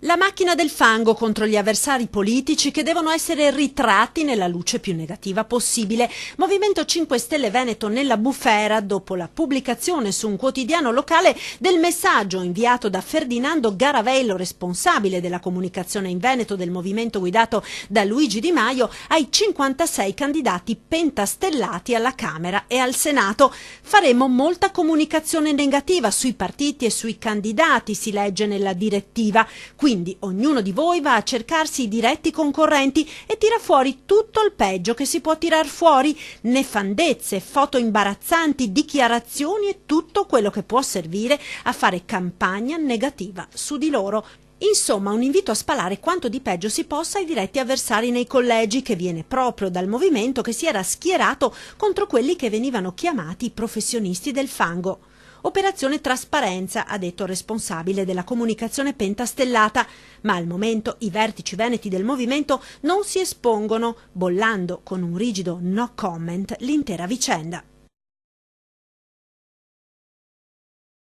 La macchina del fango contro gli avversari politici che devono essere ritratti nella luce più negativa possibile. Movimento 5 Stelle Veneto nella bufera dopo la pubblicazione su un quotidiano locale del messaggio inviato da Ferdinando Garavello, responsabile della comunicazione in Veneto del movimento guidato da Luigi Di Maio, ai 56 candidati pentastellati alla Camera e al Senato. Faremo molta comunicazione negativa sui partiti e sui candidati, si legge nella direttiva. Quindi ognuno di voi va a cercarsi i diretti concorrenti e tira fuori tutto il peggio che si può tirar fuori, nefandezze, foto imbarazzanti, dichiarazioni e tutto quello che può servire a fare campagna negativa su di loro. Insomma, un invito a spalare quanto di peggio si possa ai diretti avversari nei collegi, che viene proprio dal movimento che si era schierato contro quelli che venivano chiamati i professionisti del fango. Operazione trasparenza, ha detto il responsabile della comunicazione pentastellata, ma al momento i vertici veneti del movimento non si espongono, bollando con un rigido no comment l'intera vicenda.